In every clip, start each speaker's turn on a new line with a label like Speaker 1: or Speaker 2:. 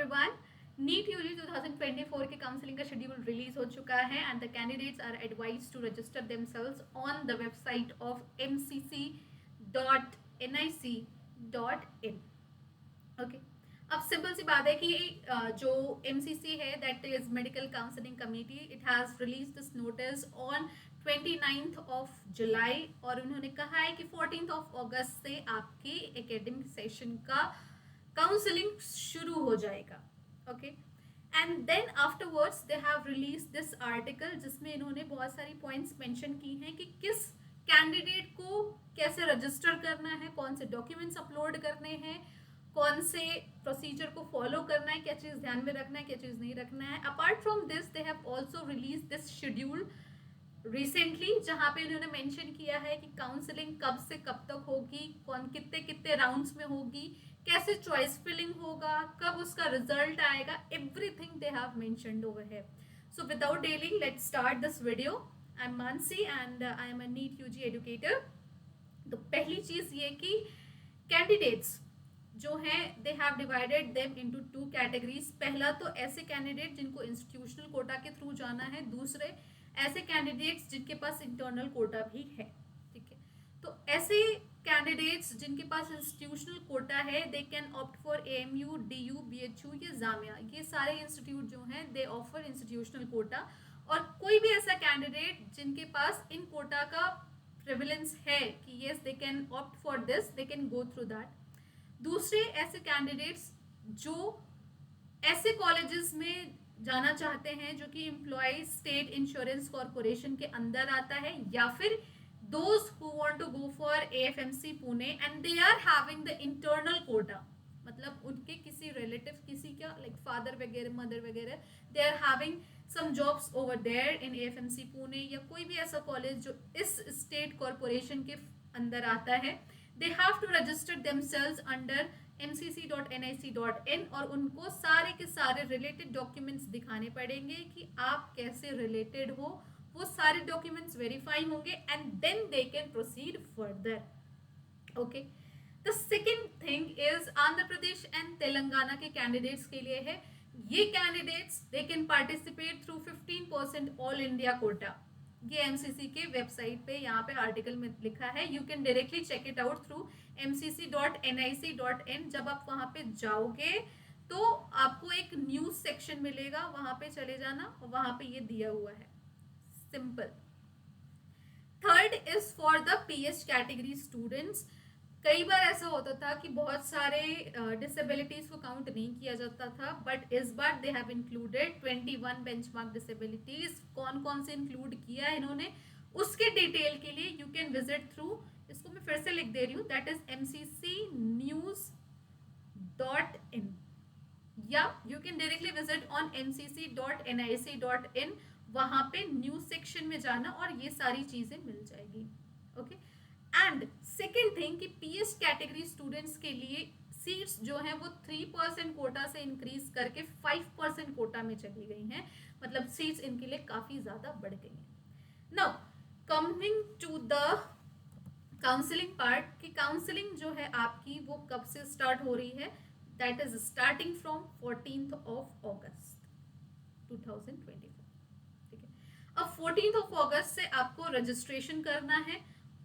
Speaker 1: Everyone, NEET UG 2024 के counselling का schedule release हो चुका है and the candidates are advised to register themselves on the website of mcc.nic.in। Okay, अब simple सी बात है कि जो MCC है, that is medical counselling committee, it has release this notice on 29th of July और उन्होंने कहा है कि 14th ऑफ अगस्त से आपके एकेडमिक सेशन का काउंसलिंग शुरू हो जाएगा। Okay, and then afterwards they have release this article जिसमें इन्होंने बहुत सारी पॉइंट्स मेंशन की हैं कि किस कैंडिडेट को कैसे रजिस्टर करना है, कौन से डॉक्यूमेंट्स अपलोड करने हैं, कौन से प्रोसीजर को फॉलो करना है, क्या चीज़ ध्यान में रखना है, क्या चीज़ नहीं रखना है। Apart from this they have also release this schedule recently, जहाँ पे उन्होंने मेंशन किया है कि काउंसलिंग कब से कब तक होगी, कौन कितने कितने राउंड्स में होगी, कैसे चॉइस फिलिंग होगा, कब उसका रिजल्ट आएगा, everything they have mentioned over here. So without delaying let's start this video. I am Mansi and I am a NEET UG educator. तो पहली चीज़ ये कि कैंडिडेट्स जो हैं they have divided them into 2 categories. पहला तो ऐसे कैंडिडेट जिनको इंस्टीट्यूशनल कोटा के थ्रू जाना है, दूसरे ऐसे कैंडिडेट्स जिनके पास इंटरनल कोटा भी है। ठीक है, तो ऐसे कैंडिडेट्स जिनके पास इंस्टीट्यूशनल कोटा है they can opt for AMU, DU, BHU या जामिया। ये सारे इंस्टीट्यूट जो हैं दे ऑफर इंस्टीट्यूशनल कोटा। और कोई भी ऐसा कैंडिडेट जिनके पास इन कोटा का प्रिविलेंस है कि yes they can opt for this, they can go through that. दूसरे ऐसे कैंडिडेट्स जो ऐसे कॉलेजेस में जाना चाहते हैं जो कि एम्प्लॉय स्टेट इंश्योरेंस कॉर्पोरेशन के अंदर आता है, या फिर those who want to go for AFMC Pune and they are having the internal quota, मतलब उनके किसी रिलेटिव, किसी का लाइक फादर वगैरह, मदर वगैरह, they are having some jobs over there in AFMC Pune, या कोई भी ऐसा कॉलेज जो इस स्टेट कॉर्पोरेशन के अंदर आता है, they have to register themselves under mcc.nic.in और उनको सारे के सारे रिलेटेड डॉक्यूमेंट्स दिखाने पड़ेंगे कि आप कैसे रिलेटेड हो। वो सारे डॉक्यूमेंट्स वेरीफाई होंगे and then they can proceed further. Okay, the second thing is Andhra Pradesh and Telangana के कैंडिडेट्स के लिए है। ये candidates they can participate through 15% all India quota. ये MCC के वेबसाइट पे यहाँ पे आर्टिकल में लिखा है, you can directly check it out through mcc.nic.in। जब आप वहाँ पे जाओगे तो आपको एक न्यूज सेक्शन मिलेगा, वहाँ पे चले जाना और वहाँ पे ये दिया हुआ है, simple. Third is for the PS category students. कई बार ऐसा होता था कि बहुत सारे डिसेबिलिटीज को काउंट नहीं किया जाता था, बट इस बार they have included 21 benchmark disabilities. कौन कौन से इंक्लूड किया है इन्होंने, उसके डिटेल के लिए यू कैन विजिट थ्रू, इसको मैं फिर से लिख दे रही हूँ, दैट इज mccnews.in, या you can directly visit on mcc.nic.in। वहां पे न्यूज सेक्शन में जाना और ये सारी चीजें मिल जाएगी। ओके, एंड सेकेंड थिंग कि PS कैटेगरी स्टूडेंट्स के लिए सीट्स जो हैं वो 3% कोटा से इंक्रीज करके 5% कोटा में चली गई हैं, मतलब सीट्स इनके लिए काफी ज्यादा बढ़ गई हैं। Now coming to the counselling part, कि काउंसलिंग जो है आपकी वो कब से स्टार्ट हो रही है, that is starting from 14th of अगस्त 2024। ठीक है, अब 14th ऑफ अगस्त से आपको रजिस्ट्रेशन करना है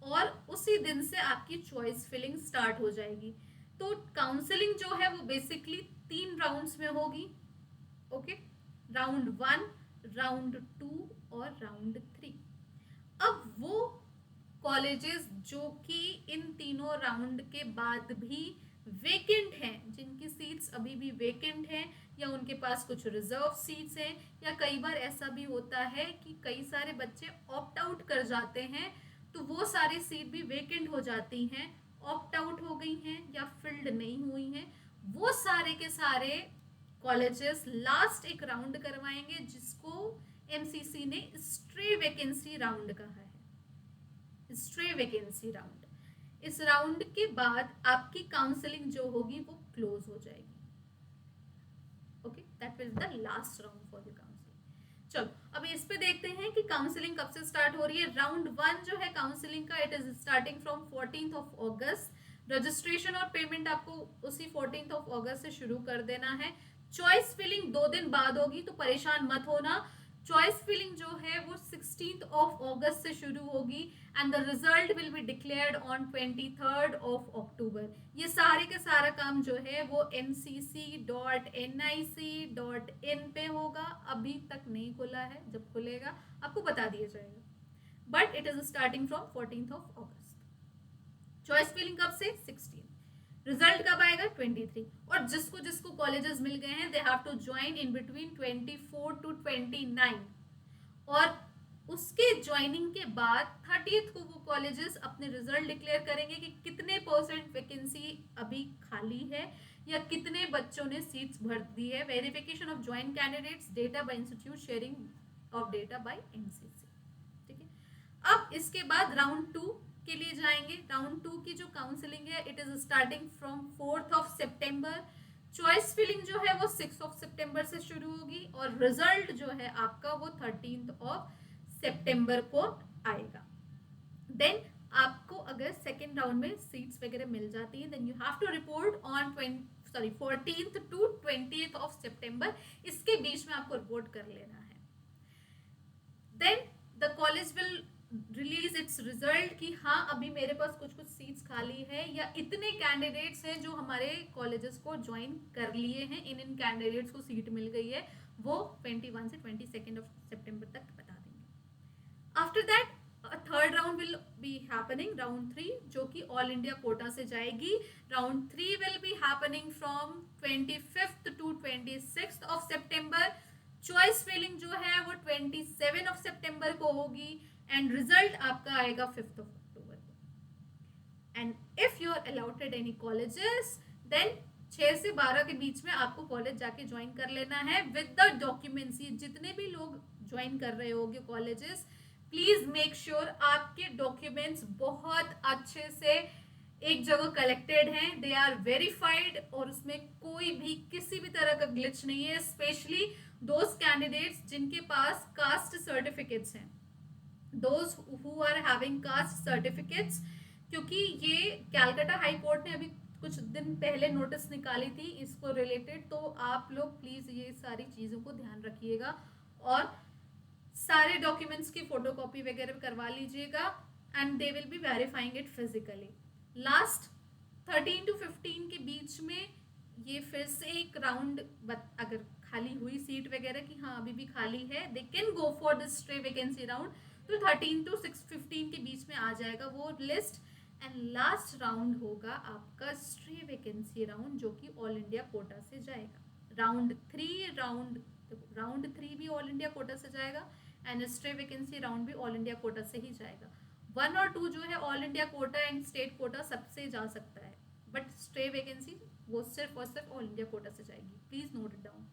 Speaker 1: और उसी दिन से आपकी चॉइस फिलिंग स्टार्ट हो जाएगी। तो काउंसलिंग जो है वो बेसिकली 3 राउंड्स में होगी। ओके, राउंड 1, राउंड 2 और राउंड 3। अब वो कॉलेजेस जो कि इन तीनों राउंड के बाद भी वेकेंट हैं, जिनकी सीट्स अभी भी वेकेंट हैं, या उनके पास कुछ रिजर्व सीट्स हैं, या कई बार ऐसा भी होता है कि कई सारे बच्चे ऑप्ट आउट कर जाते हैं, तो वो सारी सीट भी वेकेंट हो जाती हैं, ऑप्ट आउट हो गई हैं या फिल्ड नहीं हुई हैं। वो सारे के सारे कॉलेजेस लास्ट एक राउंड करवाएंगे जिसको MCC ने स्ट्रे वैकेंसी राउंड कहा है। स्ट्रे वैकेंसी राउंड, इस राउंड के बाद आपकी काउंसलिंग जो होगी वो क्लोज हो जाएगी। Okay, that is the last round for the counselling. चलो अब इस पे देखते हैं कि काउंसलिंग कब से स्टार्ट हो रही है। राउंड 1 जो है काउंसलिंग का, it is starting from 14th of August. Registration और पेमेंट आपको उसी 14th ऑफ अगस्त से शुरू कर देना है। चॉइस फिलिंग 2 दिन बाद होगी, तो परेशान मत होना। चॉइस फिलिंग जो है वो 16th ऑफ अगस्त से शुरू होगी and the result will be declared on 23rd of October. ये सारे का सारा काम जो है वो mcc.nic.in पे होगा। अभी तक नहीं खुला है, जब खुलेगा आपको बता दिया जाएगा, but it is starting from 14th of August. Choice filling कब से? 16। रिजल्ट कब आएगा? 23। और जिसको जिसको कॉलेजेस मिल गए हैं they have to join in between 24 to 29। और उसके ज्वाइनिंग के बाद 30th को वो कॉलेजेस अपने रिजल्ट डिक्लेयर करेंगे कि कितने % वैकेंसी अभी खाली है या कितने बच्चों ने सीट्स भर दी है। Verification of join candidates, data bye institute, sharing of data bye MCC. ठीक है, अब इसके बाद राउंड 2 के लिए जाएंगे। राउंड 2 की जो काउंसलिंग है it is starting from 4th of September. Choice filling जो है वो 6 ऑफ सितंबर से शुरू होगी और रिजल्ट जो है आपका वो 13th ऑफ सितंबर को आएगा। देन आपको अगर सेकेंड राउंड में सीट्स वगैरह मिल जाती है then you have to report on 14th to 20th of September. इसके बीच में आपको रिपोर्ट कर लेना है। Then the college will release its result कि हाँ अभी मेरे पास कुछ कुछ सीट्स खाली है या इतने कैंडिडेट्स हैं जो हमारे कॉलेजेस को ज्वाइन कर लिए हैं, इन कैंडिडेट्स को सीट मिल गई है, वो 21 से 22 ऑफ सितंबर तक बता देंगे। After that third round will be happening, round 3, जो कि ऑल इंडिया कोटा से जाएगी। Round 3 will be happening from 25th to 26th of September. Choice filling जो है वो 27 ऑफ सितंबर को होगी एंड रिजल्ट आपका आएगा 5th ऑफ अक्टूबर को। And if you are allotted any colleges then 6 से 12 के बीच में आपको कॉलेज जाके ज्वाइन कर लेना है विद द डॉक्यूमेंट्स। जितने भी लोग ज्वाइन कर रहे होंगे कॉलेजेस, प्लीज मेक श्योर आपके डॉक्यूमेंट्स बहुत अच्छे से एक जगह कलेक्टेड हैं, दे आर वेरीफाइड और उसमें कोई भी किसी भी तरह का ग्लिच नहीं है। स्पेशली दोज कैंडिडेट्स जिनके पास कास्ट सर्टिफिकेट्स हैं, those who are having caste certificates, क्योंकि ये कैलकाटा हाई कोर्ट ने अभी कुछ दिन पहले नोटिस निकाली थी इसको रिलेटेड। तो आप लोग प्लीज ये सारी चीज़ों को ध्यान रखिएगा और सारे डॉक्यूमेंट्स की फोटोकॉपी वगैरह करवा लीजिएगा and they will be verifying it physically. Last 13 to 15 के बीच में ये फिर से एक राउंड, अगर खाली हुई सीट वगैरह की हाँ अभी भी खाली है, they can go for this stray vacancy round. तो 13 to 15 के बीच में आ जाएगा वो लिस्ट एंड लास्ट राउंड होगा आपका स्ट्रे वैकेंसी राउंड, जो कि ऑल इंडिया कोटा से जाएगा। राउंड 3 भी ऑल इंडिया कोटा से जाएगा एंड स्ट्रे वैकेंसी राउंड भी ऑल इंडिया कोटा से ही जाएगा। 1 और 2 जो है all India Kota and state quota सबसे जा सकता है, बट स्ट्रे वैकेंसी वो सिर्फ और सिर्फ ऑल इंडिया कोटा से जाएगी। Please note it down.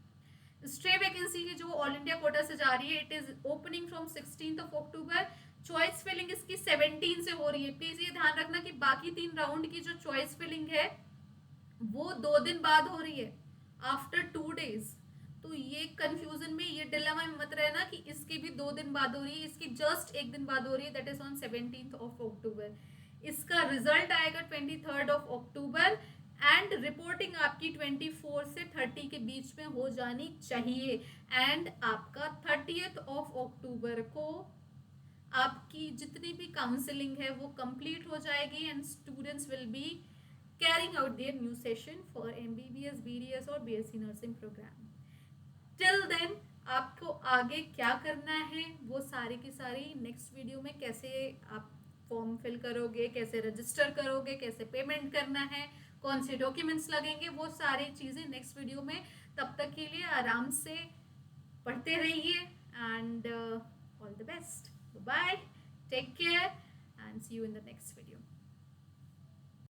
Speaker 1: Stray vacancy की जो ऑल इंडिया कोटा से जा रही है it is opening from 16th of October. Choice filling इसकी 17 से हो रही है। प्लीज ये ध्यान रखना कि बाकी 3 राउंड की जो चॉइस फिलिंग है वो 2 दिन बाद हो रही है, आफ्टर 2 days। तो ये कंफ्यूजन में, ये डिलेमा में मत रहना कि इसकी भी 2 दिन बाद हो रही है, इसकी जस्ट 1 दिन बाद हो रही है, that is on 17th of October. इसका रिजल्ट आएगा 23rd of October and reporting आपकी 24 से 30 के बीच में हो जानी चाहिए एंड आपका 30th ऑफ अक्टूबर को आपकी जितनी भी काउंसलिंग है वो कंप्लीट हो जाएगी and students will be carrying out their new session for MBBS, BDS और BSc nursing programme. Till then आपको आगे क्या करना है वो सारी की सारी नेक्स्ट वीडियो में, कैसे आप फॉर्म फिल करोगे, कैसे रजिस्टर करोगे, कैसे पेमेंट करना है, कौन से डॉक्यूमेंट्स लगेंगे, वो सारी चीज़ें नेक्स्ट वीडियो में। तब तक के लिए आराम से पढ़ते रहिए and all the best. Bye, take care and see you in the next video.